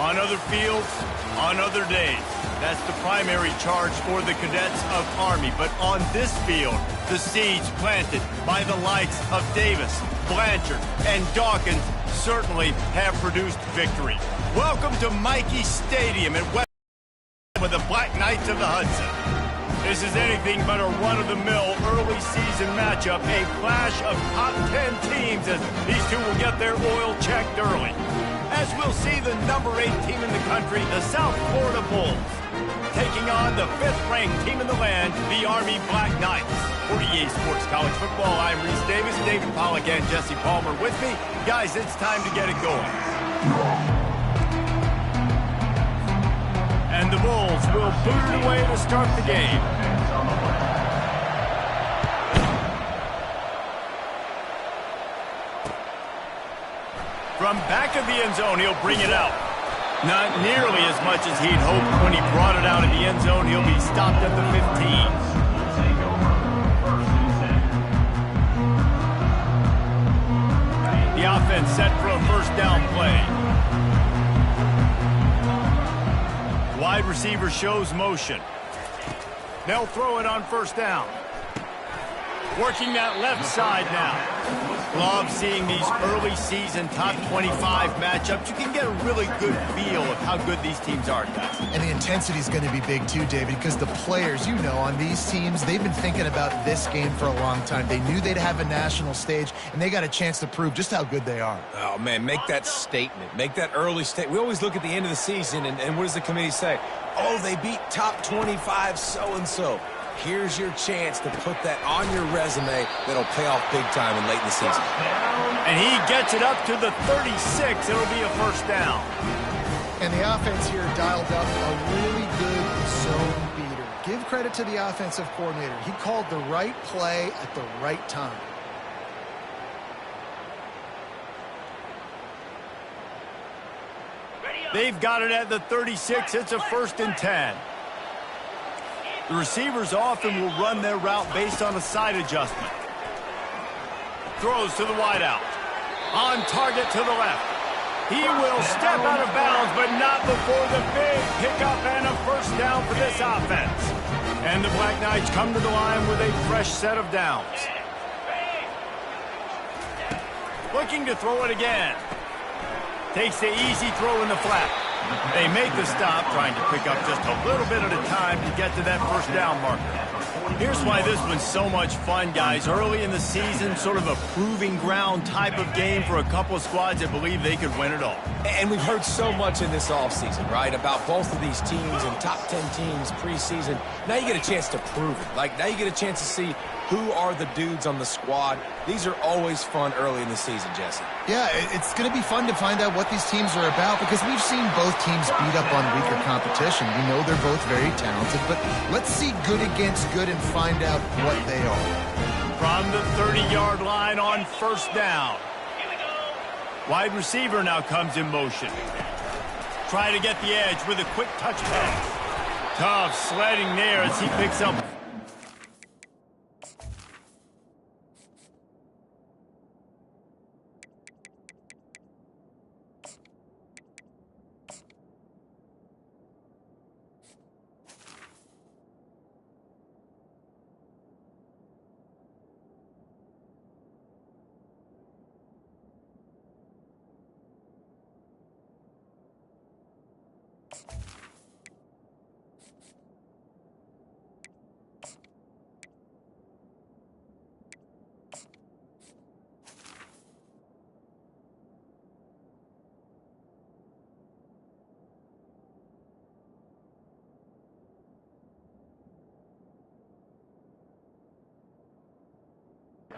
On other fields, on other days. That's the primary charge for the cadets of Army. But on this field, the seeds planted by the likes of Davis, Blanchard, and Dawkins certainly have produced victory. Welcome to Michie Stadium in West with the Black Knights of the Hudson. This is anything but a run-of-the-mill early season matchup, a clash of top 10 teams as these two will get their oil checked early. As we'll see the number 8 team in the country, the South Florida Bulls, taking on the 5th-ranked team in the land, the Army Black Knights. For EA Sports College Football, I'm Reese Davis, David Pollack, and Jesse Palmer with me. Guys, it's time to get it going. And the Bulls will boot it away to start the game. From back of the end zone, he'll bring it out. Not nearly as much as he'd hoped when he brought it out of the end zone. He'll be stopped at the 15. The offense set for a first down play. Wide receiver shows motion. They'll throw it on first down. Working that left side now. Love seeing these early season top 25 matchups. You can get a really good feel of how good these teams are, guys. And the intensity is going to be big too, David, because the players, you know, on these teams, they've been thinking about this game for a long time. They knew they'd have a national stage, and they got a chance to prove just how good they are. Oh, man, make that statement. Make that early statement. We always look at the end of the season, and what does the committee say? Oh, they beat top 25 so-and-so. Here's your chance to put that on your resume that'll pay off big time in late in the season. And he gets it up to the 36. It'll be a first down. And the offense here dialed up a really good zone beater. Give credit to the offensive coordinator. He called the right play at the right time. They've got it at the 36. It's a first and 10. The receivers often will run their route based on a side adjustment. Throws to the wideout. On target to the left. He will step out of bounds, but not before the big pickup and a first down for this offense. And the Black Knights come to the line with a fresh set of downs. Looking to throw it again. Takes the easy throw in the flat. They make the stop, trying to pick up just a little bit at a time to get to that first down marker. Here's why this one's so much fun, guys. Early in the season, sort of a proving ground type of game for a couple of squads that believe they could win it all. And we've heard so much in this offseason, right, about both of these teams and top 10 teams preseason. Now you get a chance to prove it. Like, now you get a chance to see who are the dudes on the squad. These are always fun early in the season, Jesse. Yeah, it's going to be fun to find out what these teams are about because we've seen both teams beat up on weaker competition. We know they're both very talented, but let's see good against good and find out what they are. From the 30-yard line on first down. Wide receiver now comes in motion. Try to get the edge with a quick touch pass. Tough sledding there as he picks up.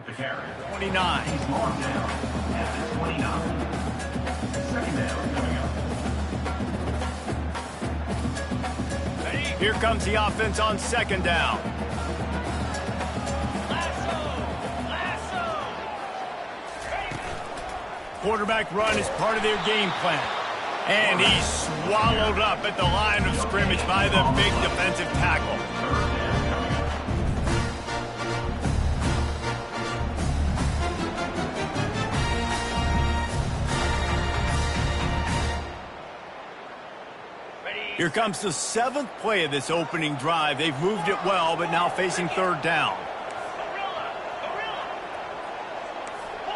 The carry. 29. He's marked down at the 29. Second down coming up. Here comes the offense on second down. Quarterback run is part of their game plan. And he's swallowed up at the line of scrimmage by the big defensive tackle. Here comes the 7th play of this opening drive. They've moved it well, but now facing 3rd down.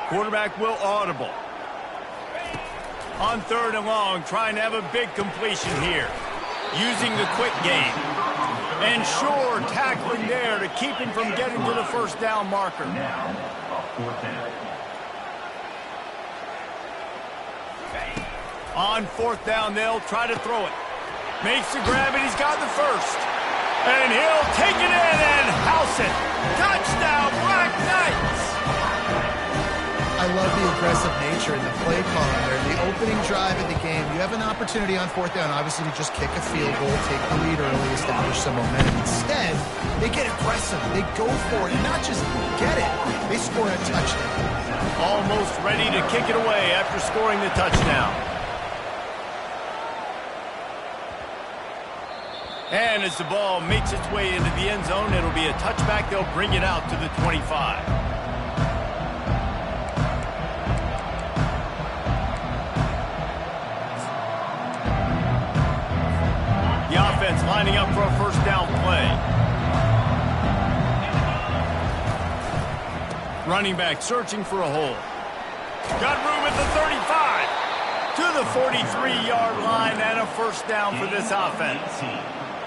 Quarterback will audible. On 3rd and long, trying to have a big completion here. Using the quick game. And sure, tackling there to keep him from getting to the 1st down marker. Now, a 4th down. On 4th down, they'll try to throw it. Makes the grab, and he's got the 1st. And he'll take it in and house it. Touchdown, Black Knights! I love the aggressive nature and the play calling there. The opening drive of the game, you have an opportunity on 4th down, obviously, to just kick a field goal, take the lead early, establish some momentum. Instead, they get aggressive. They go for it, and not just get it. They score a touchdown. Almost ready to kick it away after scoring the touchdown. And as the ball makes its way into the end zone, it'll be a touchback. They'll bring it out to the 25. The offense lining up for a 1st down play. Running back searching for a hole. Got room at the 35. To the 43-yard line and a 1st down for this offense.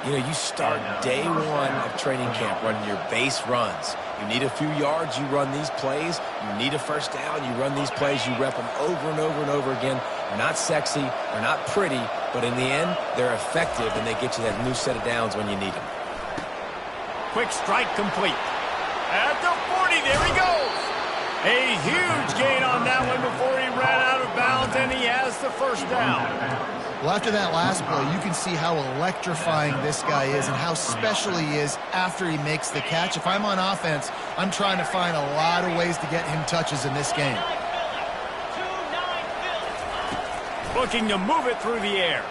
You know, you start day 1 of training camp running your base runs. You need a few yards, you run these plays. You need a 1st down, you run these plays. You rep them over and over and over again. They're not sexy, they're not pretty, but in the end, they're effective, and they get you that new set of downs when you need them. Quick strike complete. At the 40, there he goes. A huge gain on that one before he ran out of bounds, and he has the 1st down. Well, after that last play, you can see how electrifying this guy is and how special he is after he makes the catch. If I'm on offense, I'm trying to find a lot of ways to get him touches in this game. Looking to move it through the air.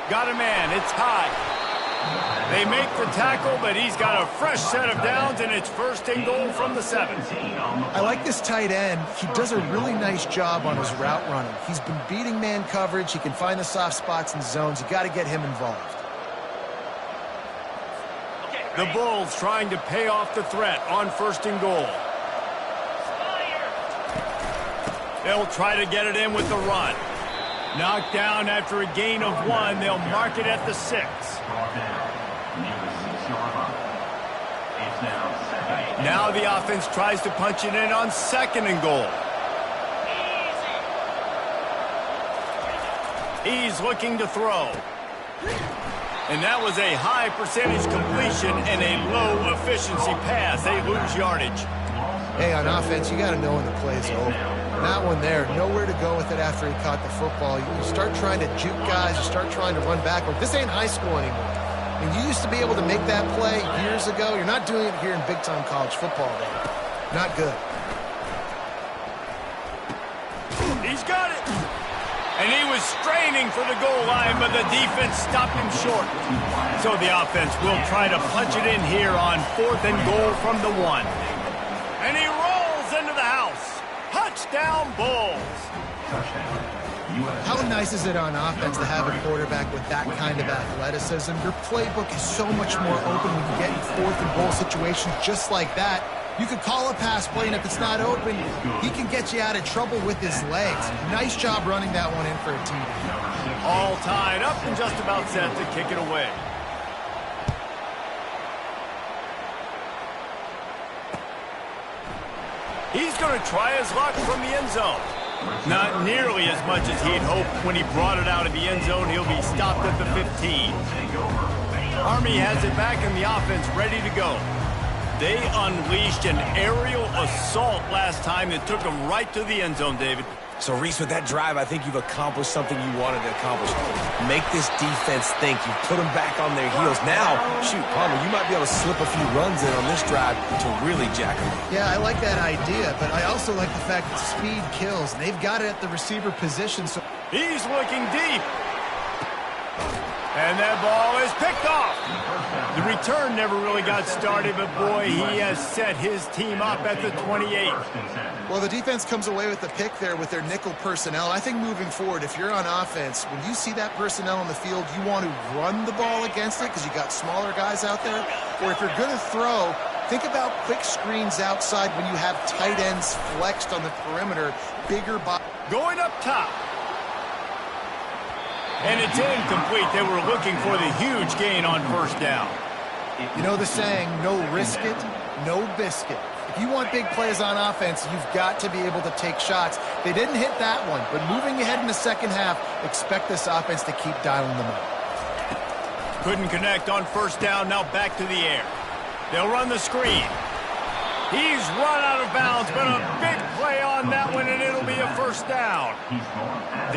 Got a man. It's high. They make the tackle, but he's got a fresh set of downs, and it's 1st and goal from the 7. I like this tight end. He does a really nice job on his route running. He's been beating man coverage. He can find the soft spots and zones. You got to get him involved. The Bulls trying to pay off the threat on 1st and goal. They'll try to get it in with the run. Knocked down after a gain of 1. They'll mark it at the 6. Now the offense tries to punch it in on 2nd and goal. He's looking to throw. And that was a high percentage completion and a low efficiency pass. They lose yardage. Hey, on offense, you got to know when the play's over. That one there, nowhere to go with it after he caught the football. You start trying to juke guys, you start trying to run backward. This ain't high school anymore. I mean, you used to be able to make that play years ago. You're not doing it here in big-time college football, man. Not good. He's got it. And he was straining for the goal line, but the defense stopped him short. So the offense will try to punch it in here on 4th and goal from the 1. And he rolls into the house. Touchdown, Bulls. How nice is it on offense to have a quarterback with that kind of athleticism? Your playbook is so much more open when you get in 4th and goal situations just like that. You could call a pass play, and if it's not open, he can get you out of trouble with his legs. Nice job running that one in for a TD. All tied up and just about set to kick it away. He's going to try his luck from the end zone. Not nearly as much as he'd hoped when he brought it out of the end zone. He'll be stopped at the 15. Army has it back in the offense, ready to go. They unleashed an aerial assault last time that took them right to the end zone, David. So, Reese, with that drive, I think you've accomplished something you wanted to accomplish. Make this defense think. You put them back on their heels. Now, shoot, Palmer, you might be able to slip a few runs in on this drive to really jack them up. Yeah, I like that idea, but I also like the fact that speed kills. And they've got it at the receiver position. So he's looking deep. And that ball is picked off. The return never really got started, but boy, he has set his team up at the 28. Well, the defense comes away with the pick there with their nickel personnel. I think moving forward, if you're on offense, when you see that personnel on the field, you want to run the ball against it because you got smaller guys out there. Or if you're going to throw, think about quick screens outside when you have tight ends flexed on the perimeter, bigger body. Going up top. And it's incomplete. They were looking for the huge gain on first down. You know the saying, no risk it, no biscuit. If you want big plays on offense, you've got to be able to take shots. They didn't hit that one, but moving ahead in the second half, expect this offense to keep dialing them up. Couldn't connect on first down, now back to the air. They'll run the screen. He's run out of bounds, but a big play on that one, and it'll be a first down.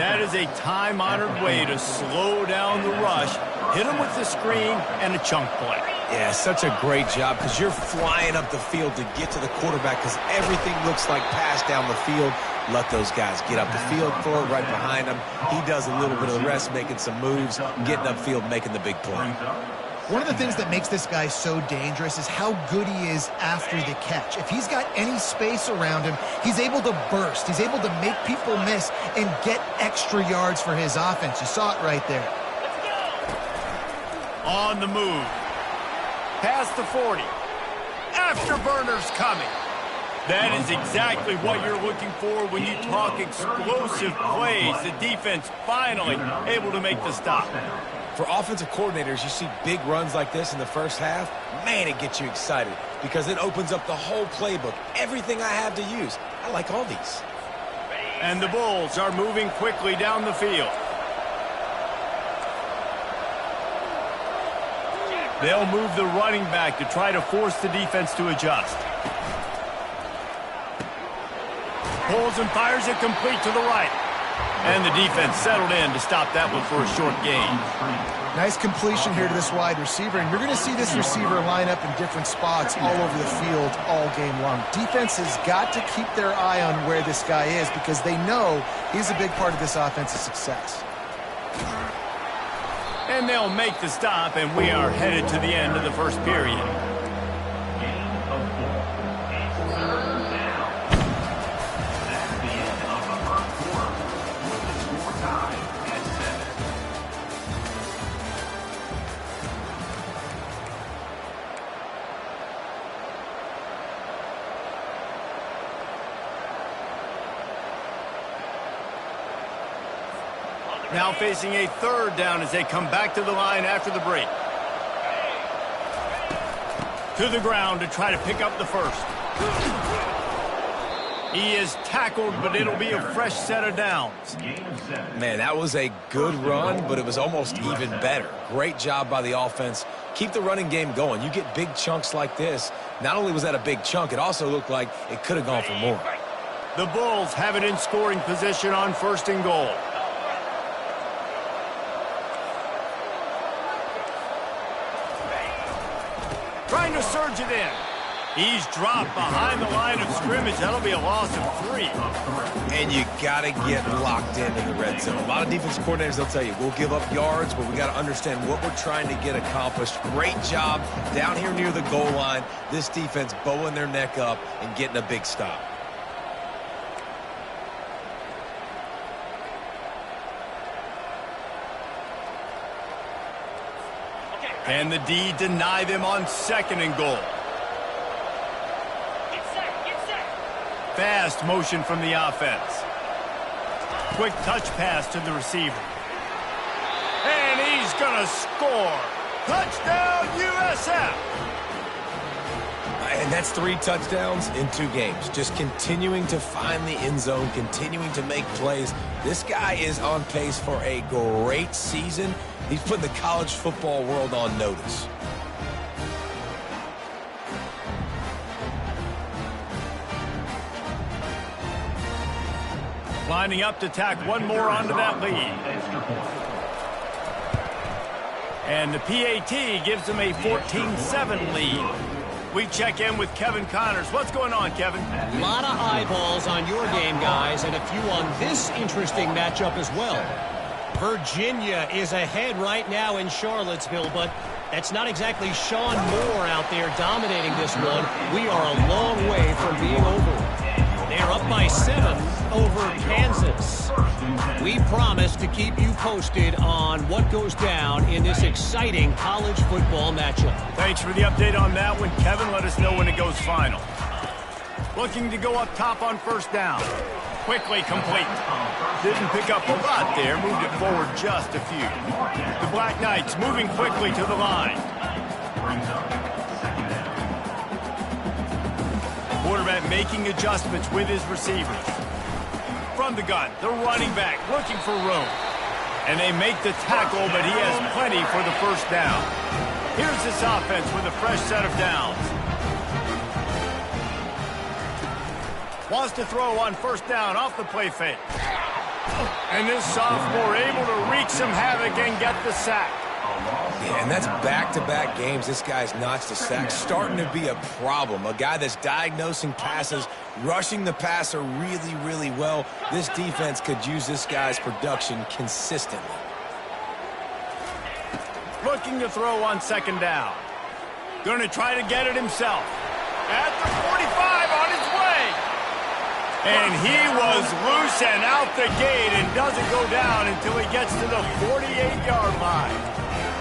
That is a time-honored way to slow down the rush, hit him with the screen, and a chunk play. Yeah, such a great job because you're flying up the field to get to the quarterback because everything looks like pass down the field. Let those guys get up the field, throw it right behind him. He does a little bit of the rest, making some moves, getting upfield, making the big play. One of the things that makes this guy so dangerous is how good he is after the catch. If he's got any space around him, he's able to burst. He's able to make people miss and get extra yards for his offense. You saw it right there. On the move. Past the 40. Afterburners coming. That is exactly what you're looking for when you talk explosive plays. The defense finally able to make the stop. For offensive coordinators, you see big runs like this in the first half, man, it gets you excited because it opens up the whole playbook, everything I have to use. I like all these. And the Bulls are moving quickly down the field. They'll move the running back to try to force the defense to adjust. Pulls and fires it complete to the right. And the defense settled in to stop that one for a short gain. Nice completion here to this wide receiver, and you're going to see this receiver line up in different spots all over the field all game long. Defense has got to keep their eye on where this guy is because they know he's a big part of this offense's success. And they'll make the stop, and we are headed to the end of the first period. Now facing a third down as they come back to the line after the break. To the ground to try to pick up the first. He is tackled, but it'll be a fresh set of downs. Man, that was a good run, but it was almost even better. Great job by the offense. Keep the running game going. You get big chunks like this. Not only was that a big chunk, it also looked like it could have gone for more. The Bulls have it in scoring position on first and goal. Trying to surge it in. He's dropped behind the line of scrimmage. That'll be a loss of 3. And you got to get locked into the red zone. A lot of defense coordinators, they'll tell you, we'll give up yards, but we got to understand what we're trying to get accomplished. Great job down here near the goal line. This defense bowing their neck up and getting a big stop. Can the D deny them on second and goal? Fast motion from the offense. Quick touch pass to the receiver. And he's going to score. Touchdown, USF! And that's 3 touchdowns in 2 games. Just continuing to find the end zone, continuing to make plays. This guy is on pace for a great season. He's putting the college football world on notice. Lining up to tack one more onto that lead. And the PAT gives them a 14-7 lead. We check in with Kevin Connors. What's going on, Kevin? A lot of eyeballs on your game, guys, and a few on this interesting matchup as well. Virginia is ahead right now in Charlottesville, but that's not exactly Sean Moore out there dominating this one. We are a long way from being over. They're up by 7 over Kansas. We promise to keep you posted on what goes down in this exciting college football matchup. Thanks for the update on that one, Kevin. Let us know when it goes final. Looking to go up top on first down. Quickly complete. Didn't pick up a lot there. Moved it forward just a few. The Black Knights moving quickly to the line. Quarterback making adjustments with his receivers. From the gun, the running back looking for room. And they make the tackle, but he has plenty for the first down. Here's this offense with a fresh set of downs. Wants to throw on first down off the play fake. And this sophomore able to wreak some havoc and get the sack. Yeah, and that's back-to-back games. This guy's notched a sack, starting to be a problem. A guy that's diagnosing passes, rushing the passer really, really well. This defense could use this guy's production consistently. Looking to throw on second down. Going to try to get it himself. At the 45 on his way. And he was loose and out the gate and doesn't go down until he gets to the 48-yard line.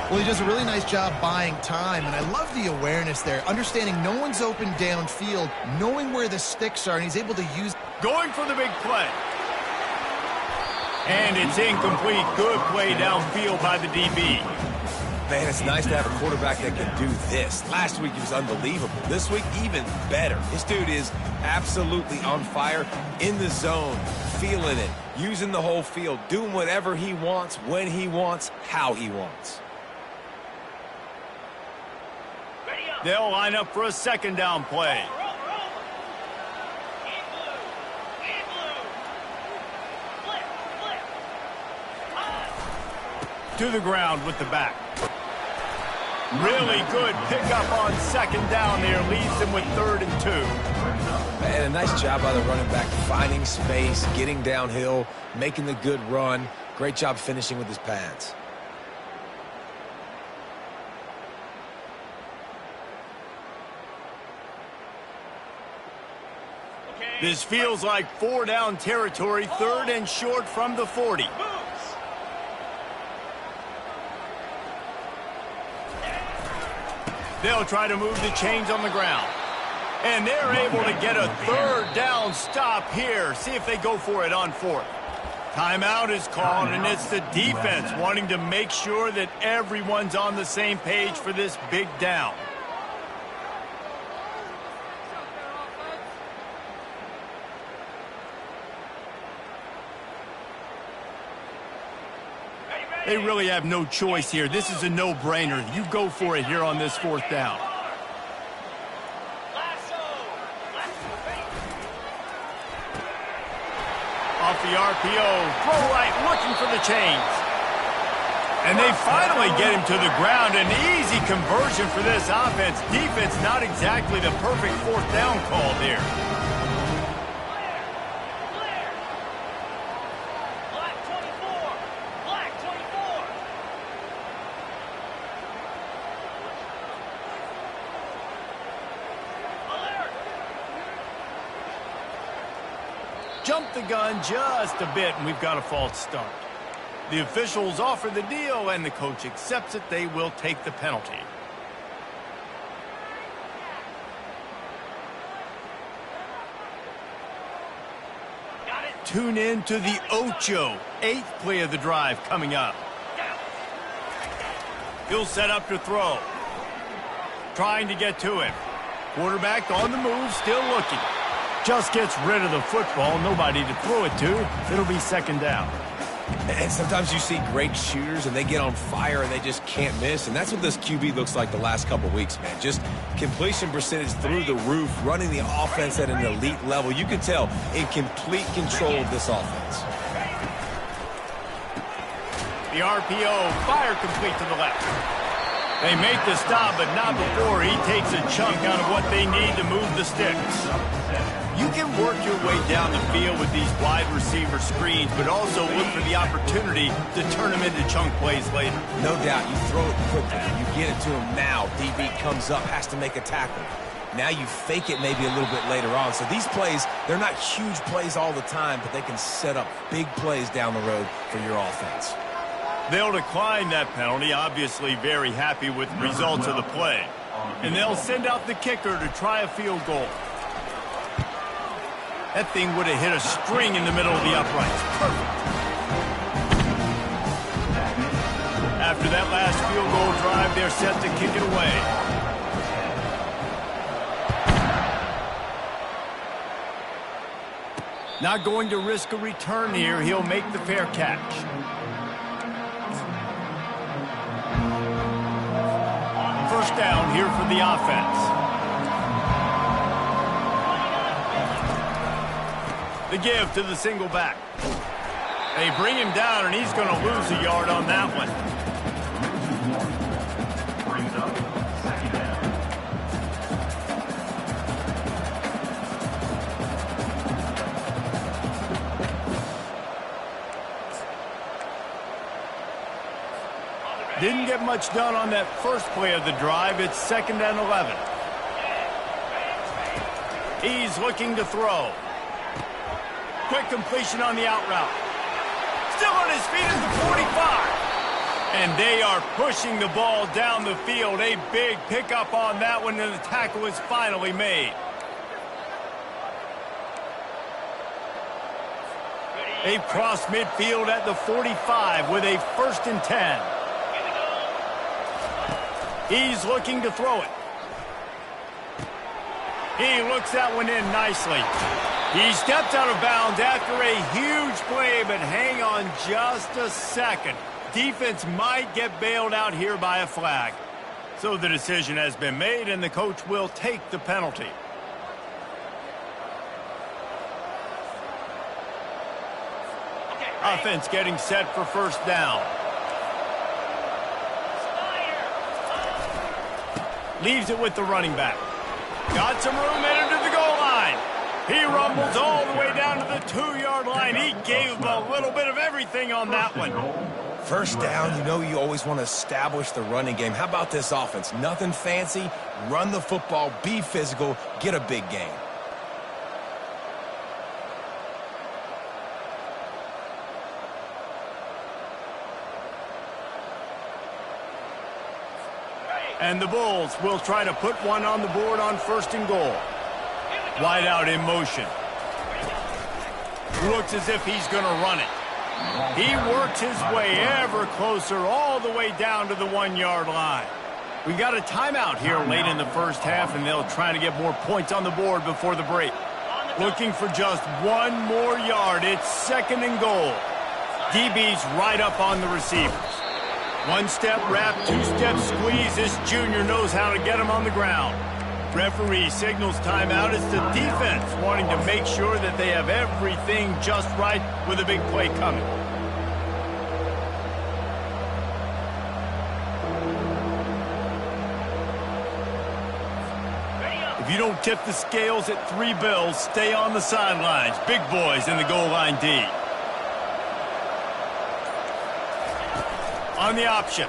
Well, he does a really nice job buying time, and I love the awareness there, understanding no one's open downfield, knowing where the sticks are, and he's able to use... Going for the big play. And it's incomplete. Good play downfield by the DB. Man, it's nice to have a quarterback that can do this. Last week he was unbelievable. This week, even better. This dude is absolutely on fire, in the zone, feeling it, using the whole field, doing whatever he wants, when he wants, how he wants. They'll line up for a second down play. To the ground with the back. Really good pickup on second down there. Leaves them with 3rd and 2. Man, a nice job by the running back, finding space, getting downhill, making the good run. Great job finishing with his pads. This feels like 4-down territory, 3rd and short from the 40. They'll try to move the chains on the ground. And they're able to get a 3rd down stop here. See if they go for it on 4th. Timeout is called, and it's the defense wanting to make sure that everyone's on the same page for this big down. They really have no choice here. This is a no-brainer. You go for it here on this 4th down. Off the RPO, throw right, looking for the chains. And they finally get him to the ground. An easy conversion for this offense. Defense, not exactly the perfect 4th down call there. Jumped the gun just a bit, and we've got a false start. The officials offer the deal, and the coach accepts it. They will take the penalty. Tune in to the Ocho. 8th play of the drive coming up. He'll set up to throw. Trying to get to him. Quarterback on the move, still looking. Just gets rid of the football. Nobody to throw it to. It'll be 2nd down. And sometimes you see great shooters, and they get on fire, and they just can't miss. And that's what this QB looks like the last couple weeks, man. Just completion percentage through the roof, running the offense at an elite level. You can tell in complete control of this offense. The RPO, fire complete to the left. They make the stop, but not before he takes a chunk out of what they need to move the sticks. You can work your way down the field with these wide receiver screens, but also look for the opportunity to turn them into chunk plays later. No doubt, you throw it quickly. You get it to him now. DB comes up, has to make a tackle. Now you fake it maybe a little bit later on. So these plays, they're not huge plays all the time, but they can set up big plays down the road for your offense. They'll decline that penalty, obviously very happy with the results of the play. And they'll send out the kicker to try a field goal. That thing would have hit a string in the middle of the uprights. Perfect. After that last field goal drive, they're set to kick it away. Not going to risk a return here. He'll make the fair catch. First down here for the offense. The give to the single back. They bring him down, and he's going to lose a yard on that one. Brings up second down. Didn't get much done on that first play of the drive. It's 2nd and 11. He's looking to throw. Quick completion on the out route. Still on his feet at the 45. And they are pushing the ball down the field. A big pickup on that one, and the tackle is finally made. They cross midfield at the 45 with a 1st and 10. He's looking to throw it. He looks that one in nicely. He stepped out of bounds after a huge play, but hang on just a second. Defense might get bailed out here by a flag. So the decision has been made, and the coach will take the penalty. Offense getting set for first down. Leaves it with the running back. Got some room headed to the goal line. He rumbles all the way down to the 2-yard line. He gave a little bit of everything on that one. First down, you know you always want to establish the running game. How about this offense? Nothing fancy. Run the football, be physical, get a big gain. And the Bulls will try to put one on the board on 1st and goal. Wide out in motion. Looks as if he's going to run it. He works his way ever closer all the way down to the 1-yard line. We got a timeout here late in the first half, and they'll try to get more points on the board before the break. Looking for just one more yard. It's 2nd and goal. DB's right up on the receivers. 1-step wrap, 2-step squeeze. This junior knows how to get him on the ground. Referee signals timeout. It's the defense wanting to make sure that they have everything just right with a big play coming. If you don't tip the scales at 3 bills, stay on the sidelines. Big boys in the goal line D. On the option.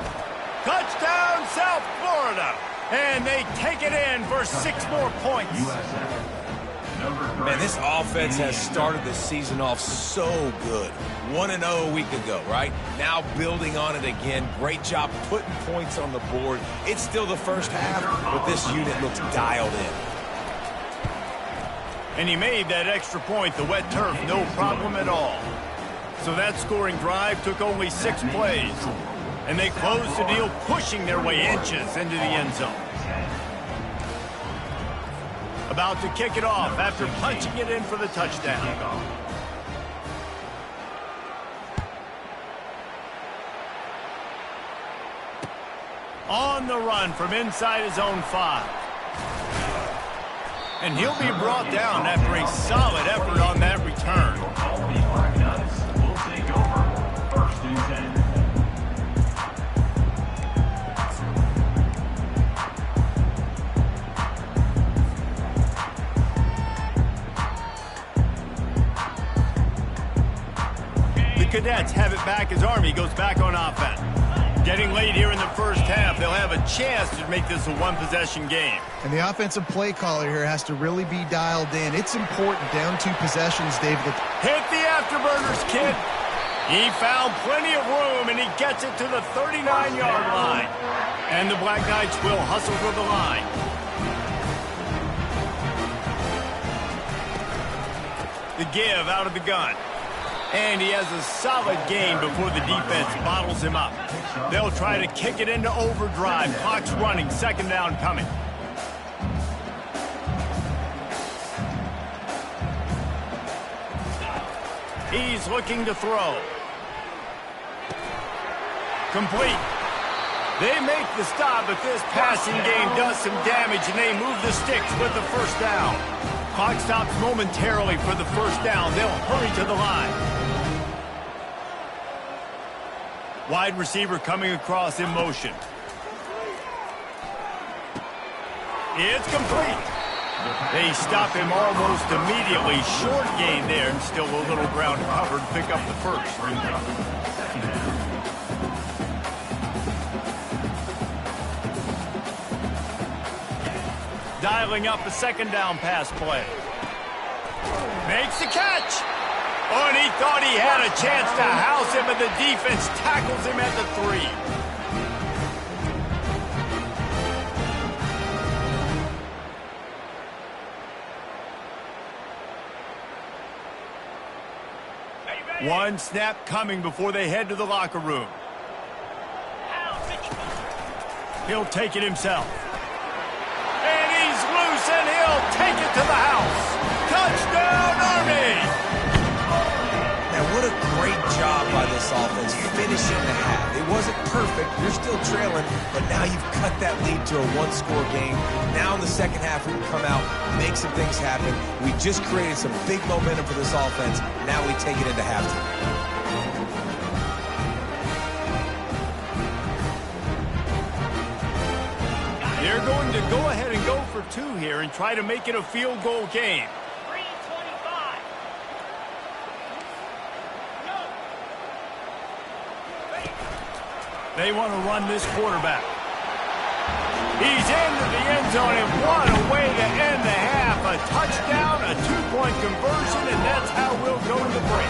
Touchdown, South Florida. And they take it in for 6 more points. USF. Man, this offense has started the season off so good. 1-0 a week ago, right? Now building on it again. Great job putting points on the board. It's still the first half, but this unit looks dialed in. And he made that extra point, the wet turf, no problem at all. So that scoring drive took only 6 plays. And they closed the deal, pushing their way inches into the end zone. About to kick it off after punching it in for the touchdown. On the run from inside his own 5. And he'll be brought down after a solid effort on that return. We'll take over 1st and 10. The Cadets have it back as Army goes back on offense. Getting late here in the first half, they'll have a chance to make this a one-possession game. And the offensive play caller here has to really be dialed in. It's important down 2 possessions, David. Hit the afterburners, kid. He found plenty of room, and he gets it to the 39-yard line. And the Black Knights will hustle for the line. The give out of the gun. And he has a solid gain before the defense bottles him up. They'll try to kick it into overdrive. Clock's running, second down coming. He's looking to throw. Complete. They make the stop, but this passing game does some damage, and they move the sticks with the first down. Clock stops momentarily for the first down. They'll hurry to the line. Wide receiver coming across in motion. It's complete. They stop him almost immediately. Short gain there, and still a little ground covered to pick up the first. Dialing up a second down pass play. Makes the catch. Oh, and he thought he had a chance to house him, and the defense tackles him at the 3. One snap coming before they head to the locker room. He'll take it himself. And he's loose, and he'll take it to the house. Touchdown, Army! Now, what a great job by this offense finishing the half. It wasn't perfect. You're still trailing, but now you've cut that lead to a one-score game. Now in the second half, we can come out, make some things happen. We just created some big momentum for this offense. Now we take it into halftime. They're going to go ahead and go for 2 here and try to make it a field goal game. They want to run this quarterback. He's into the end zone, and what a way to end the half. A touchdown, a 2-point conversion, and that's how we'll go to the break.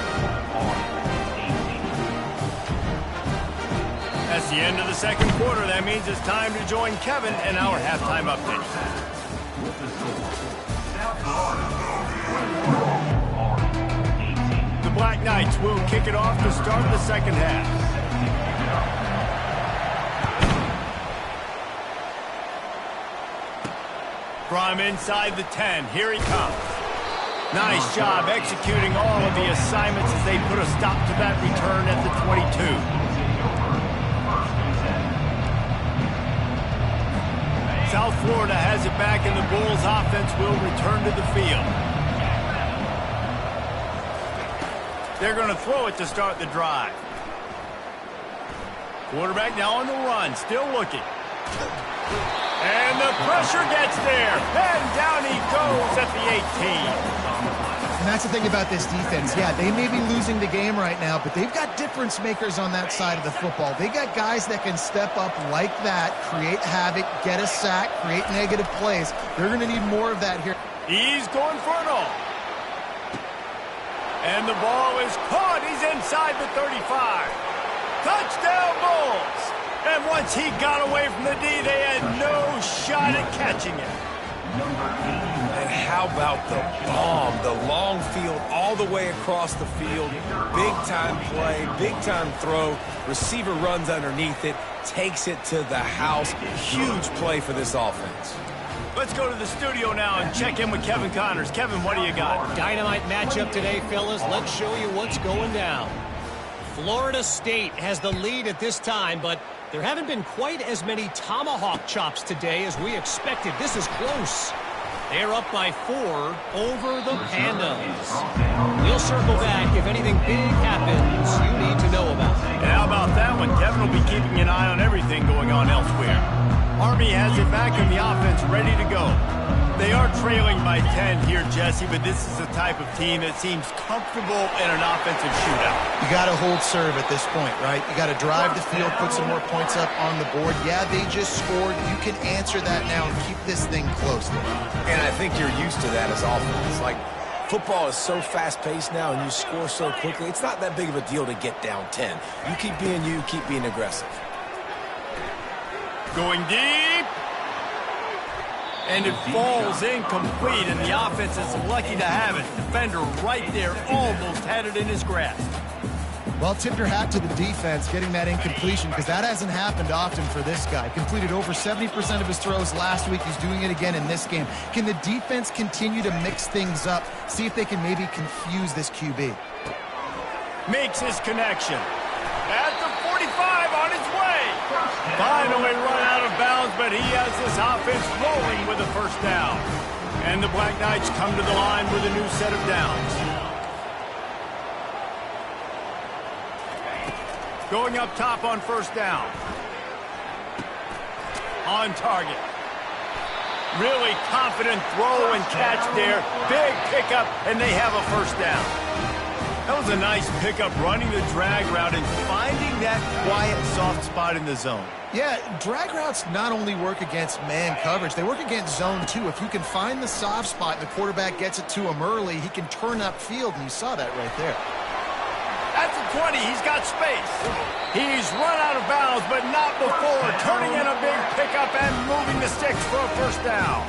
That's the end of the second quarter. That means it's time to join Kevin in our halftime update. The Black Knights will kick it off to start the second half. From inside the 10, here he comes. Nice job executing all of the assignments as they put a stop to that return at the 22. South Florida has it back, and the Bulls offense will return to the field. They're going to throw it to start the drive. Quarterback now on the run, still looking. And the pressure gets there. And down he goes at the 18. And that's the thing about this defense. Yeah, they may be losing the game right now, but they've got difference makers on that side of the football. They got guys that can step up like that, create havoc, get a sack, create negative plays. They're going to need more of that here. He's going for it all. And the ball is caught. He's inside the 35. Touchdown, Bulls. And once he got away from the D, they had no shot at catching it. And how about the bomb, the long field all the way across the field. Big-time play, big-time throw. Receiver runs underneath it, takes it to the house. Huge play for this offense. Let's go to the studio now and check in with Kevin Connors. Kevin, what do you got? Dynamite matchup today, fellas. Let's show you what's going down. Florida State has the lead at this time, but there haven't been quite as many tomahawk chops today as we expected. This is close. They're up by 4 over the Pandas. We'll circle back if anything big happens you need to know about. And how about that one? Kevin will be keeping an eye on everything going on elsewhere. Army has it back and the offense ready to go. They are trailing by 10 here, Jesse, but this is the type of team that seems comfortable in an offensive shootout. You got to hold serve at this point, right? You got to drive the field, put some more points up on the board. Yeah, they just scored. You can answer that now and keep this thing close. And I think you're used to that as offense. Like, football is so fast-paced now and you score so quickly, it's not that big of a deal to get down 10. You keep being aggressive. Going deep. And it falls incomplete, and the offense is lucky to have it. Defender right there almost had it in his grasp. Well, tip your hat to the defense getting that incompletion, because that hasn't happened often for this guy. Completed over 70% of his throws last week. He's doing it again in this game. Can the defense continue to mix things up? See if they can maybe confuse this QB. Makes his connection. At the 45 on his way. Finally run out of bounds, but he has this offense rolling with a first down. And the Black Knights come to the line with a new set of downs. Going up top on first down. On target. Really confident throw and catch there. Big pickup, and they have a first down. That was a nice pickup, running the drag route and finding that quiet, soft spot in the zone. Yeah, drag routes not only work against man coverage, they work against zone too. If you can find the soft spot and the quarterback gets it to him early, he can turn upfield, and you saw that right there. At the 20, he's got space. He's run out of bounds, but not before turning in a big pickup and moving the sticks for a first down.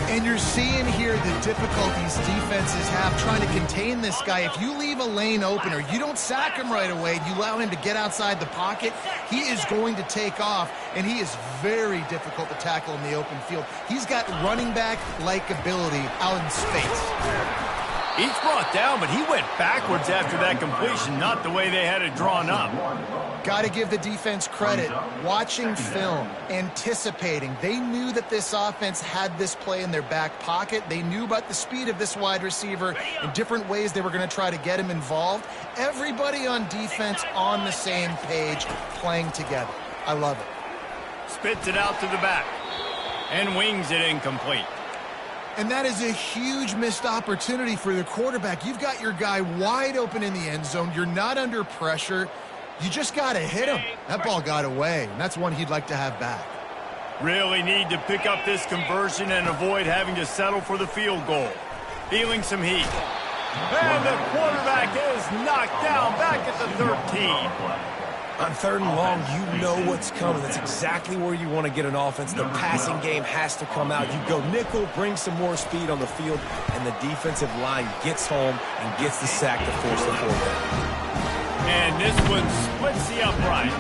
And you're seeing here the difficulties defenses have trying to contain this guy. If you leave a lane open or you don't sack him right away, you allow him to get outside the pocket, he is going to take off, and he is very difficult to tackle in the open field. He's got running back-like ability out in space. He's brought down, but he went backwards after that completion, not the way they had it drawn up. Got to give the defense credit. Watching film, anticipating. They knew that this offense had this play in their back pocket. They knew about the speed of this wide receiver and different ways they were going to try to get him involved. Everybody on defense on the same page, playing together. I love it. Spits it out to the back and wings it incomplete. And that is a huge missed opportunity for the quarterback. You've got your guy wide open in the end zone. You're not under pressure. You just got to hit him. That ball got away, and that's one he'd like to have back. Really need to pick up this conversion and avoid having to settle for the field goal. Feeling some heat. And the quarterback is knocked down back at the 13. On 3rd and long, you know what's coming. That's exactly where you want to get an offense. The passing game has to come out. You go nickel, bring some more speed on the field, and the defensive line gets home and gets the sack to force the fourth down. And this one splits the uprights.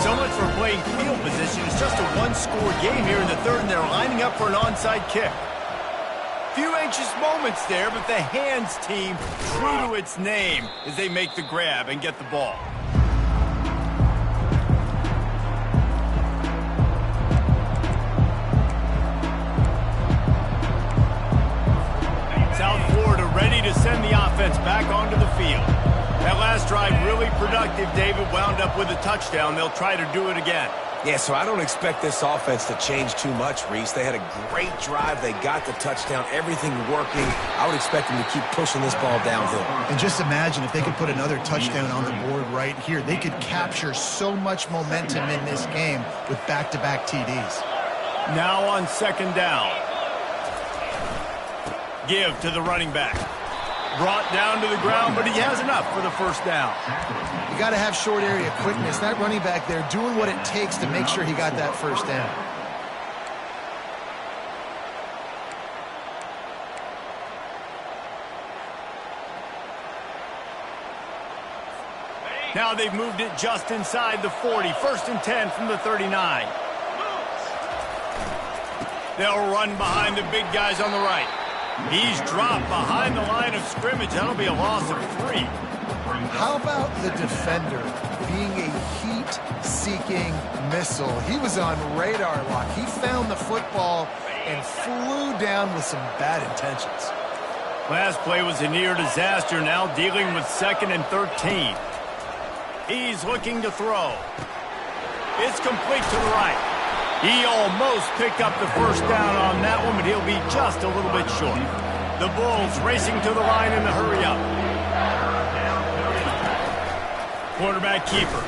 So much for playing field position. It's just a one-score game here in the 3rd, and they're lining up for an onside kick. Few anxious moments there, but the hands team true to its name as they make the grab and get the ball. South Florida ready to send the offense back onto the field. That last drive really productive. David wound up with a touchdown. They'll try to do it again. Yeah, so I don't expect this offense to change too much, Reese. They had a great drive. They got the touchdown. Everything working. I would expect them to keep pushing this ball downhill. And just imagine if they could put another touchdown on the board right here. They could capture so much momentum in this game with back-to-back TDs. Now on 2nd down. Give to the running back. Brought down to the ground, but he has enough for the first down. You got to have short area quickness. That running back there doing what it takes to make sure he got that first down. Now they've moved it just inside the 40. 1st and 10 from the 39. They'll run behind the big guys on the right. He's dropped behind the line of scrimmage. That'll be a loss of 3. How about the defender being a heat-seeking missile? He was on radar lock. He found the football and flew down with some bad intentions. Last play was a near disaster. Now dealing with 2nd and 13. He's looking to throw. It's complete to the right. He almost picked up the first down on that one, but he'll be just a little bit short. The Bulls racing to the line in the hurry-up. Quarterback keeper.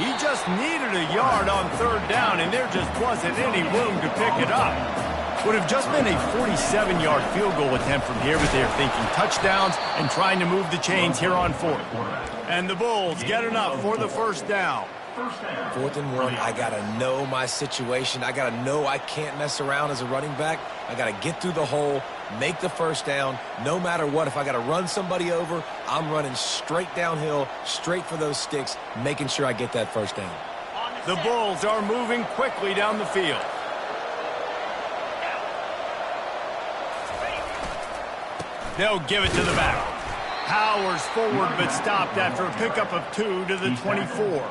He just needed a yard on third down, and there just wasn't any room to pick it up. Would have just been a 47-yard field goal attempt from here, but they're thinking touchdowns and trying to move the chains here on fourth. And the Bulls get enough for the first down. 4th and 1, I got to know my situation. I got to know I can't mess around as a running back. I got to get through the hole, make the first down. No matter what, if I got to run somebody over, I'm running straight downhill, straight for those sticks, making sure I get that first down. The Bulls are moving quickly down the field. They'll give it to the back. Powers forward, but stopped after a pickup of 2 to the 24.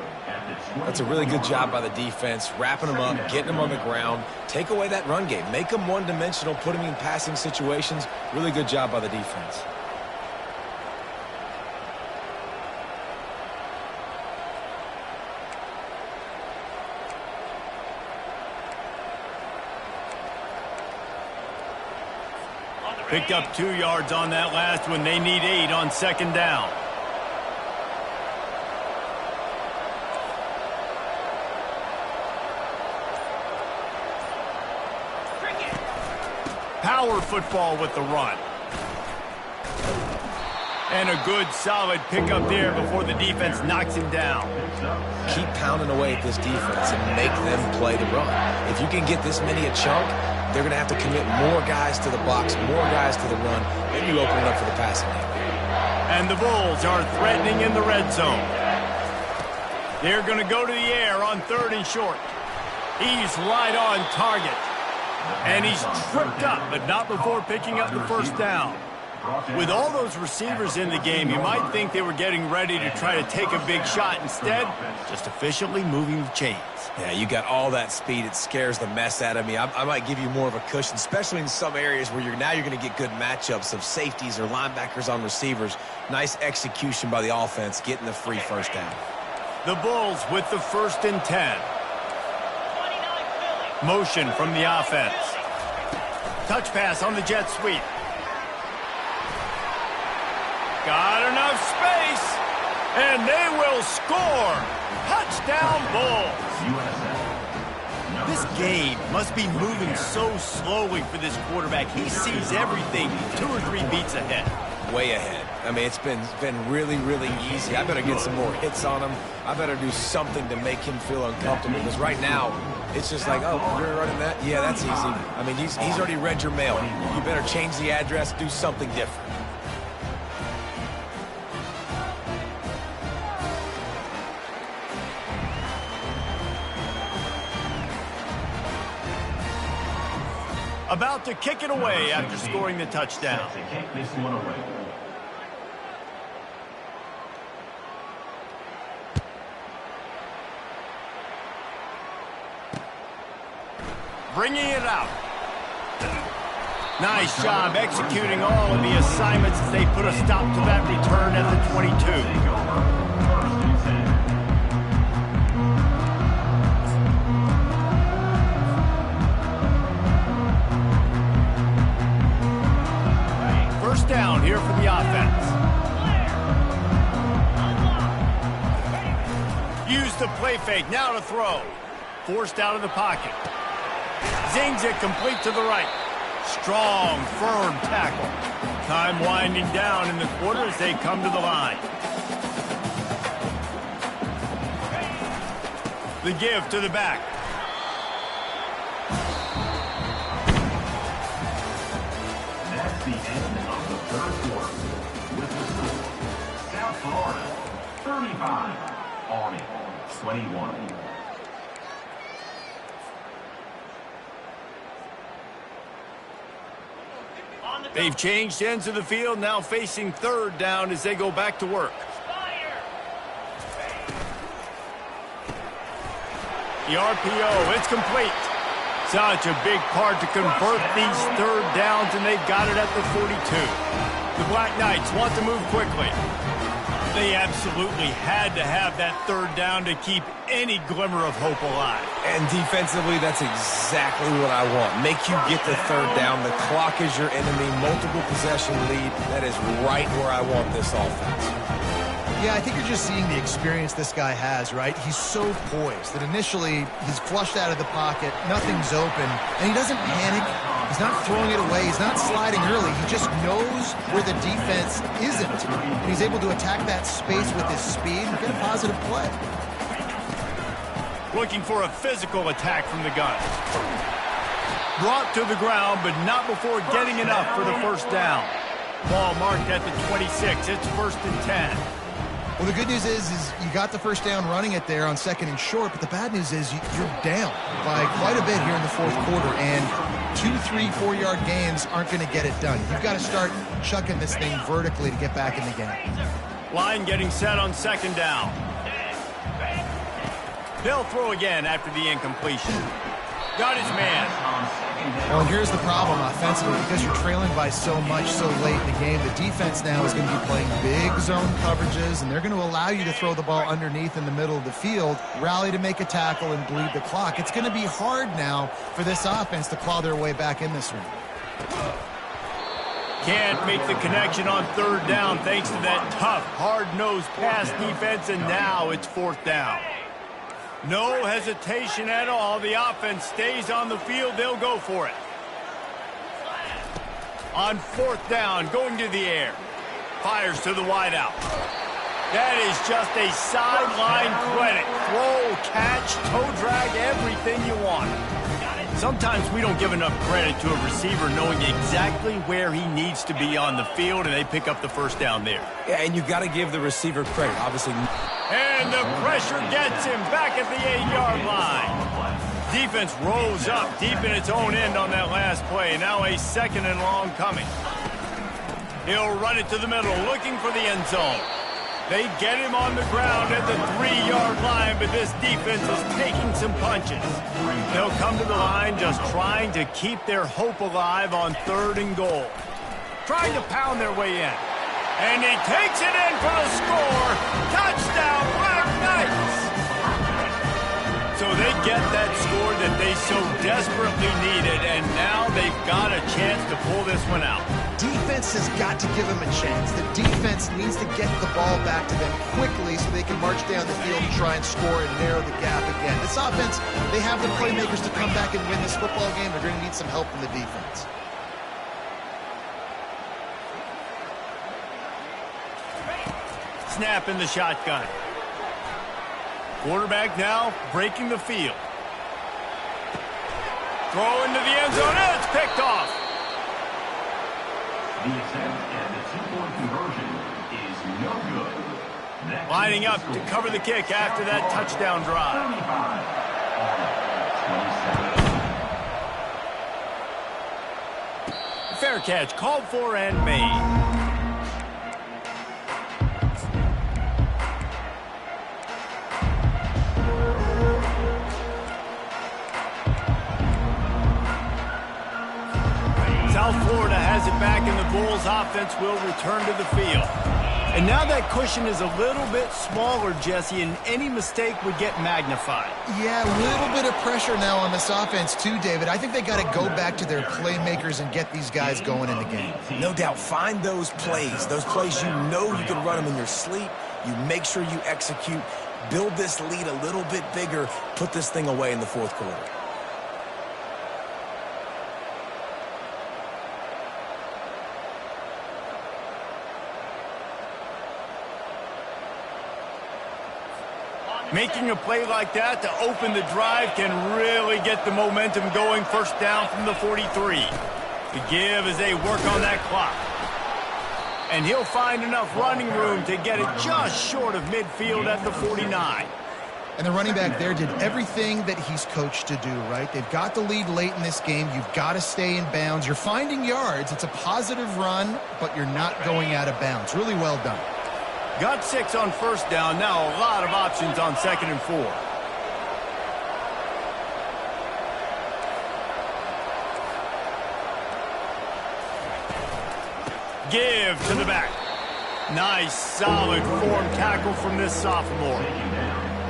That's a really good job by the defense, wrapping them up, getting them on the ground. Take away that run game. Make them one-dimensional, put them in passing situations. Really good job by the defense. Picked up 2 yards on that last one. They need 8 on second down. Power football with the run. And a good, solid pickup there before the defense knocks him down. Keep pounding away at this defense and make them play the run. If you can get this many a chunk, they're going to have to commit more guys to the box, more guys to the run, then you open it up for the passing game. And the Bulls are threatening in the red zone. They're going to go to the air on 3rd and short. He's right on target. And he's tripped up, but not before picking up the first down. With all those receivers in the game, you might think they were getting ready to try to take a big shot. Instead, just efficiently moving the chains. Yeah, you got all that speed. It scares the mess out of me. I might give you more of a cushion, especially in some areas where you're going to get good matchups of safeties or linebackers on receivers. Nice execution by the offense, getting the free first down. The Bulls with the 1st and 10. Motion from the offense. Touch pass on the jet sweep. Got enough space, and they will score. Touchdown, Bulls. This game must be moving so slowly for this quarterback. He sees everything 2 or 3 beats ahead. Way ahead. I mean, it's been really, really easy. I better get some more hits on him. I better do something to make him feel uncomfortable, because right now, it's just like, oh, you're running that? Yeah, that's easy. I mean, he's already read your mail. You better change the address, do something different. About to kick it away after scoring the touchdown. Bringing it out. Nice job executing all of the assignments as they put a stop to that return at the 22. First down here for the offense. Use the play fake, now to throw. Forced out of the pocket. Zings it complete to the right. Strong, firm tackle. Time winding down in the quarter as they come to the line. The give to the back. That's the end of the 3rd quarter. With the score, South Florida 35, Army 21. They've changed ends of the field, now facing 3rd down as they go back to work. The RPO, it's complete. Such a big part to convert these 3rd downs, and they've got it at the 42. The Black Knights want to move quickly. They absolutely had to have that third down to keep any glimmer of hope alive. And defensively, that's exactly what I want. Make you get the third down. The clock is your enemy. Multiple possession lead. That is right where I want this offense. Yeah, I think you're just seeing the experience this guy has, right? He's so poised that initially he's flushed out of the pocket, nothing's open, and he doesn't panic. He's not throwing it away. He's not sliding early. He just knows where the defense isn't, and he's able to attack that space with his speed and get a positive play. Looking for a physical attack from the gun. Brought to the ground, but not before getting enough for the first down. Ball marked at the 26. It's 1st and 10. Well, the good news is you got the first down running it there on 2nd and short, but the bad news is you're down by quite a bit here in the 4th quarter, and 2, 3, 4-yard gains aren't going to get it done. You've got to start chucking this thing vertically to get back in the game. Line getting set on 2nd down. They'll throw again after the incompletion. Got his man. Well, and here's the problem offensively. Because you're trailing by so much so late in the game, the defense now is going to be playing big zone coverages, and they're going to allow you to throw the ball underneath in the middle of the field, rally to make a tackle, and bleed the clock. It's going to be hard now for this offense to claw their way back in this one. Can't make the connection on 3rd down thanks to that tough, hard-nosed pass defense, and now it's 4th down. No hesitation at all. The offense stays on the field. They'll go for it. On 4th down, going to the air. Fires to the wideout. That is just a sideline credit. Throw, catch, toe drag, everything you want. Sometimes we don't give enough credit to a receiver knowing exactly where he needs to be on the field, and they pick up the first down there. Yeah, and you've got to give the receiver credit, obviously. And the pressure gets him back at the 8-yard line. Defense rolls up deep in its own end on that last play. Now a 2nd and long coming. He'll run it to the middle, looking for the end zone. They get him on the ground at the 3-yard line, but this defense is taking some punches. They'll come to the line just trying to keep their hope alive on 3rd and goal. Trying to pound their way in. And he takes it in for the score. Touchdown, Black Knights! So they get that score that they so desperately needed, and now they've got a chance to pull this one out. Defense has got to give them a chance. The defense needs to get the ball back to them quickly so they can march down the field and try and score and narrow the gap again. This offense, they have the playmakers to come back and win this football game. They're going to need some help from the defense. Snap in the shotgun. Quarterback now breaking the field. Throw into the end zone, and it's picked off. The attempt and the 2-point conversion is no good. Next Lining up to cover the kick after that touchdown drive. 35. Fair catch called for and made. South Florida has it back, and the Bulls offense will return to the field. And now that cushion is a little bit smaller, Jesse, and any mistake would get magnified. Yeah, a little bit of pressure now on this offense too, David. I think they got to go back to their playmakers and get these guys going in the game. No doubt, find those plays you know you can run them in your sleep. You make sure you execute, build this lead a little bit bigger, put this thing away in the 4th quarter. Making a play like that to open the drive can really get the momentum going. First down from the 43. The give as they work on that clock. And he'll find enough running room to get it just short of midfield at the 49. And the running back there did everything that he's coached to do, right? They've got the lead late in this game. You've got to stay in bounds. You're finding yards. It's a positive run, but you're not going out of bounds. Really well done. Got 6 on first down. Now a lot of options on 2nd and 4. Give to the back. Nice, solid form tackle from this sophomore.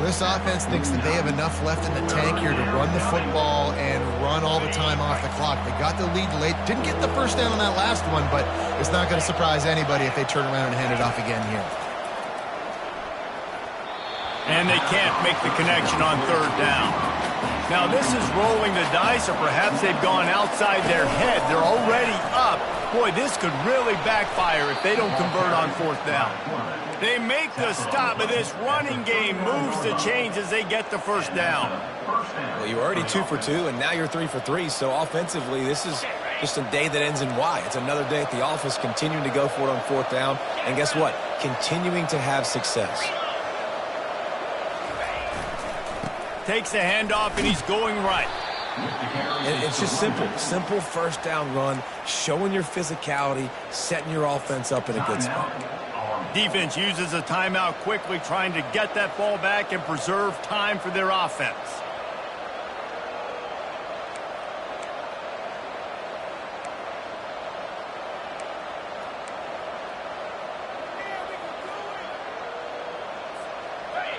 Well, this offense thinks that they have enough left in the tank here to run the football and run all the time off the clock. They got the lead late. Didn't get the first down on that last one, but it's not going to surprise anybody if they turn around and hand it off again here. And they can't make the connection on third down. Now, this is rolling the dice, or perhaps they've gone outside their head. They're already up. Boy, this could really backfire if they don't convert on fourth down. They make the stop, but this running game moves the chains as they get the first down. Well, you were already 2 for 2, and now you're 3 for 3. So offensively, this is just a day that ends in Y. It's another day at the office, continuing to go for it on fourth down. And guess what? Continuing to have success. Takes the handoff, and he's going right. And it's just simple first down run, showing your physicality, setting your offense up in a good spot. Defense uses a timeout quickly, trying to get that ball back and preserve time for their offense.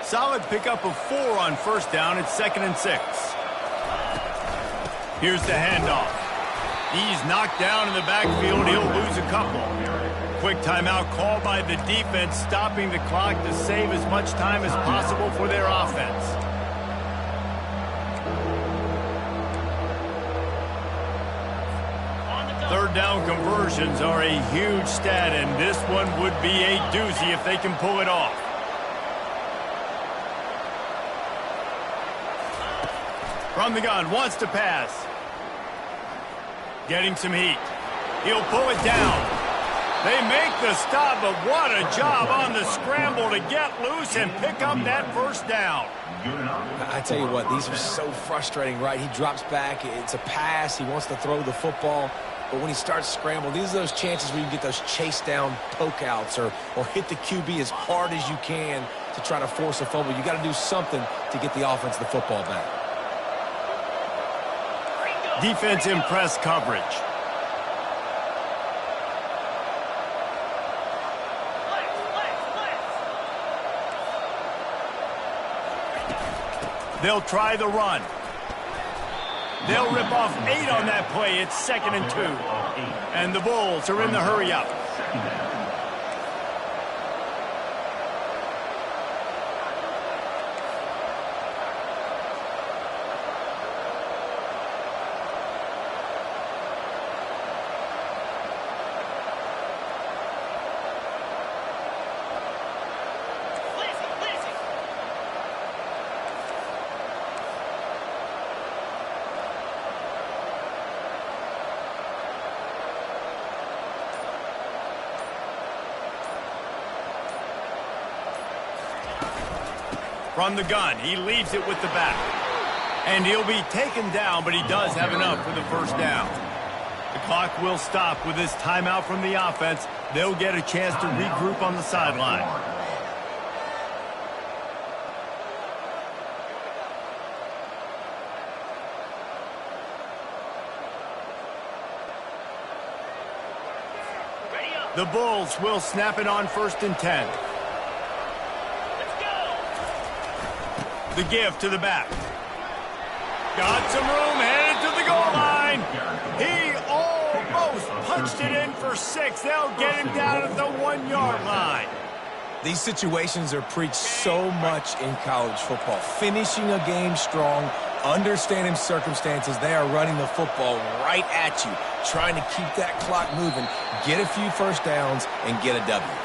Solid pickup of 4 on first down. It's 2nd and 6. Here's the handoff. He's knocked down in the backfield. He'll lose a couple. Quick timeout called by the defense, stopping the clock to save as much time as possible for their offense. Third down conversions are a huge stat, and this one would be a doozy if they can pull it off. From the gun, wants to pass. Getting some heat. He'll pull it down. They make the stop, but what a job on the scramble to get loose and pick up that first down. I tell you what, these are so frustrating, right? He drops back. It's a pass. He wants to throw the football. But when he starts scrambling, these are those chances where you get those chase down poke outs or hit the QB as hard as you can to try to force a fumble. You got to do something to get the offense the football back. Defense in press coverage. They'll try the run. They'll rip off 8 on that play. It's 2nd and 2. And the Bulls are in the hurry-up. From the gun, he leaves it with the back. And he'll be taken down, but he does have enough for the first down. The clock will stop with this timeout from the offense. They'll get a chance to regroup on the sideline. The Bulls will snap it on 1st and 10. The give to the back. Got some room, headed to the goal line. He almost punched it in for 6. They'll get him down at the 1-yard line. These situations are preached so much in college football. Finishing a game strong, understanding circumstances. They are running the football right at you, trying to keep that clock moving, get a few first downs, and get a W.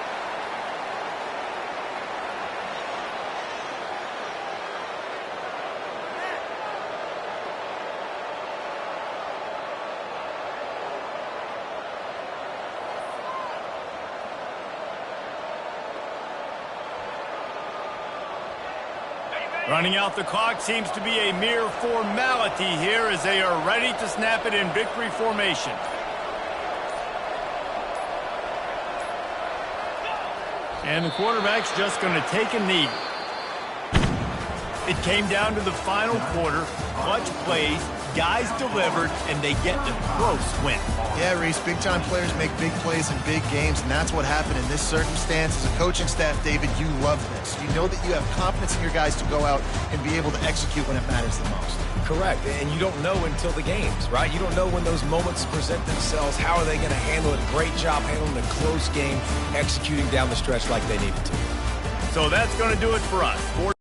Running out the clock seems to be a mere formality here as they are ready to snap it in victory formation. And the quarterback's just going to take a knee. It came down to the final quarter, clutch plays, guys delivered, and they get the close win. Yeah, Reese, big-time players make big plays in big games, and that's what happened in this circumstance. As a coaching staff, David, you love this. You know that you have confidence in your guys to go out and be able to execute when it matters the most. Correct, and you don't know until the games, right? You don't know when those moments present themselves. How are they going to handle it? Great job handling a close game, executing down the stretch like they needed to. So that's going to do it for us.